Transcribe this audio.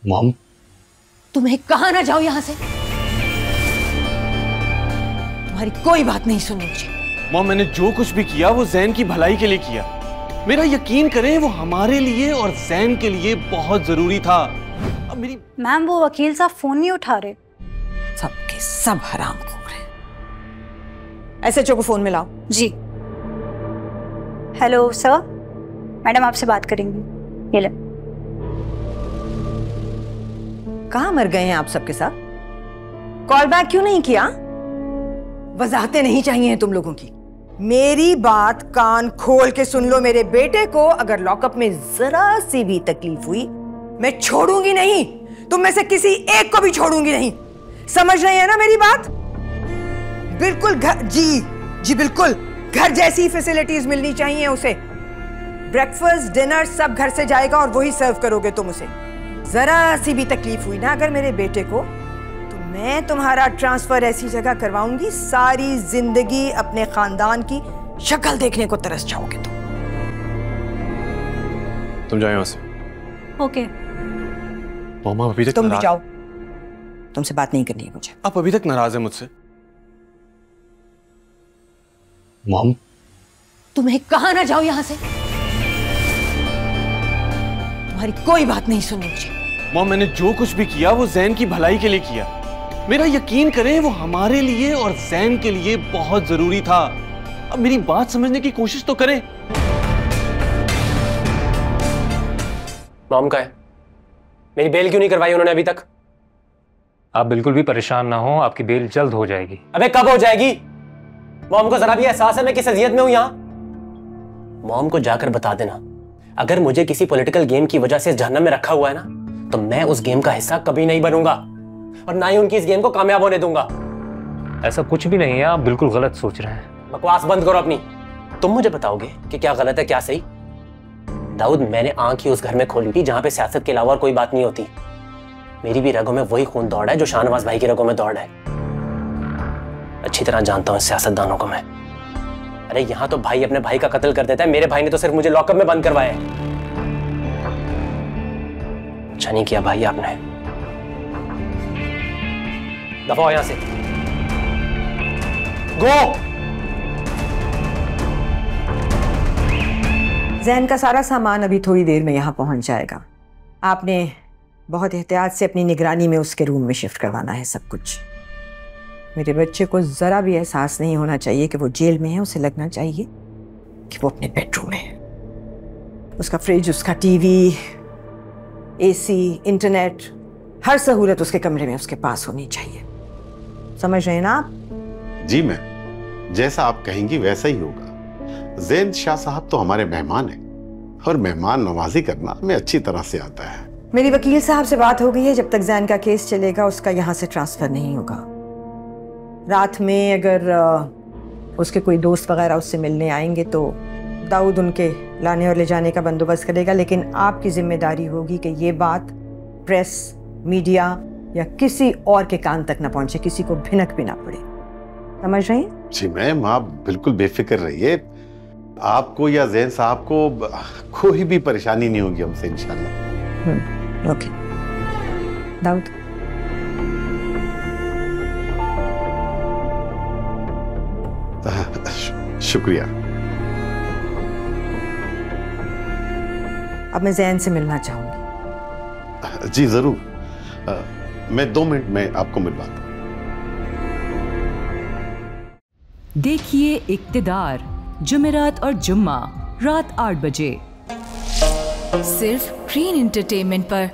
Mom, तुम्हें कहा ना जाओ यहां से। तुम्हारी कोई बात नहीं सुननी मुझे। मॉम, मैंने जो कुछ भी किया वो जैन की भलाई के लिए किया। मेरा यकीन करें, वो हमारे लिए और जैन के लिए बहुत जरूरी था। अब मेरी मैम, वो वकील साहब फोन नहीं उठा रहे। सबके सब हरामखोर हैं। एसएचओ को फोन मिलाओ। जी। हेलो सर, मैडम आपसे बात करेंगी। ये ले। कहाँ मर गए हैं आप सबके साथ? कॉल बैक क्यों नहीं किया? वजाहतें नहीं चाहिए तुम लोगों की। मेरी बात कान खोल के सुन लो। मेरे बेटे को अगर लॉकअप में जरा सी भी तकलीफ हुई, मैं छोड़ूंगी नहीं। तुम में से किसी एक को भी छोड़ूंगी नहीं। समझ रहे हैं ना मेरी बात? बिल्कुल घर, जी बिल्कुल घर जैसी फैसिलिटीज मिलनी चाहिए उसे। ब्रेकफास्ट डिनर सब घर से जाएगा और वही सर्व करोगे तुम उसे। जरा सी भी तकलीफ हुई ना अगर मेरे बेटे को, तो मैं तुम्हारा ट्रांसफर ऐसी जगह करवाऊंगी, सारी जिंदगी अपने खानदान की शक्ल देखने को तरस जाओगे तुम जाओ यहाँ से। ओके। मॉम, अभी तक तुम भी जाओ। तुमसे बात नहीं करनी है मुझे। आप अभी तक नाराज है मुझसे? मॉम, तुम्हें कहा ना जाओ यहां से। तुम्हारी कोई बात नहीं सुननी मुझे। मॉम, मैंने जो कुछ भी किया वो जैन की भलाई के लिए किया। मेरा यकीन करें, वो हमारे लिए और जैन के लिए बहुत जरूरी था। अब मेरी बात समझने की कोशिश तो करें। मॉम का है, मेरी बेल क्यों नहीं करवाई उन्होंने अभी तक? आप बिल्कुल भी परेशान ना हो, आपकी बेल जल्द हो जाएगी। अबे कब हो जाएगी? मॉम को जरा भी एहसास है मैं किस अजियत में हूं यहां? मॉम को जाकर बता देना, अगर मुझे किसी पॉलिटिकल गेम की वजह से इस जहन्नम में रखा हुआ है ना, तो मैं उस गेम का हिस्सा कभी नहीं बनूंगा और ना ही उनकी इस गेम को कामयाब होने दूंगा। ऐसा कुछ भी नहीं है, आप बिल्कुल गलत सोच रहे हैं। बकवास बंद करो अपनी। तुम मुझे बताओगे कि क्या गलत है क्या सही? दाऊद, मैंने आंख ही उस घर में खोली थी जहां पे सियासत के अलावा और कोई बात नहीं होती। मेरी भी रगों में वही खून दौड़ है जो शाहनवाज भाई की रगों में दौड़ है। अच्छी तरह जानता हूं सियासतदानों को मैं। अरे यहां तो भाई अपने भाई का कत्ल कर देता है, मेरे भाई ने तो सिर्फ मुझे लॉकअप में बंद करवाया है। अच्छा नहीं किया भाई आपने। दफा हो यहां से। गो। जैन का सारा सामान अभी थोड़ी देर में यहाँ पहुंच जाएगा। आपने बहुत एहतियात से अपनी निगरानी में उसके रूम में शिफ्ट करवाना है सब कुछ। मेरे बच्चे को ज़रा भी एहसास नहीं होना चाहिए कि वो जेल में है। उसे लगना चाहिए कि वो अपने बेडरूम में है। उसका फ्रिज, उसका टीवी, एसी, इंटरनेट, हर सहूलत उसके कमरे में उसके पास होनी चाहिए। समझ रहे हैं ना आप? जी मैम, जैसा आप कहेंगी वैसा ही होगा। जैन शाह साहब तो हमारे मेहमान हैं और मेहमान नवाजी करना हमें अच्छी तरह से आता है। मेरी वकील साहब से बात हो गई है, जब तक जैन का केस चलेगा उसका यहाँ से ट्रांसफर नहीं होगा। रात में अगर उसके कोई दोस्त वगैरह उससे मिलने आएंगे तो दाऊद उनके लाने और ले जाने का बंदोबस्त करेगा, लेकिन आपकी जिम्मेदारी होगी कि ये बात प्रेस, मीडिया या किसी और के कान तक ना पहुंचे, किसी को भिनक भी ना पड़े। समझ रही हैं? जी मैम, आप बिल्कुल बेफिक्र रहिए। आपको या जैन साहब को कोई भी परेशानी नहीं होगी हमसे इंशाल्लाह। ओके दाऊद। शुक्रिया। अब मैं जैन से मिलना चाहूंगी। जी जरूर, मैं 2 मिनट में आपको मिलवाता हूँ। देखिए इक्तिदार जुमेरात और जुम्मा रात 8 बजे सिर्फ ग्रीन एंटरटेनमेंट पर।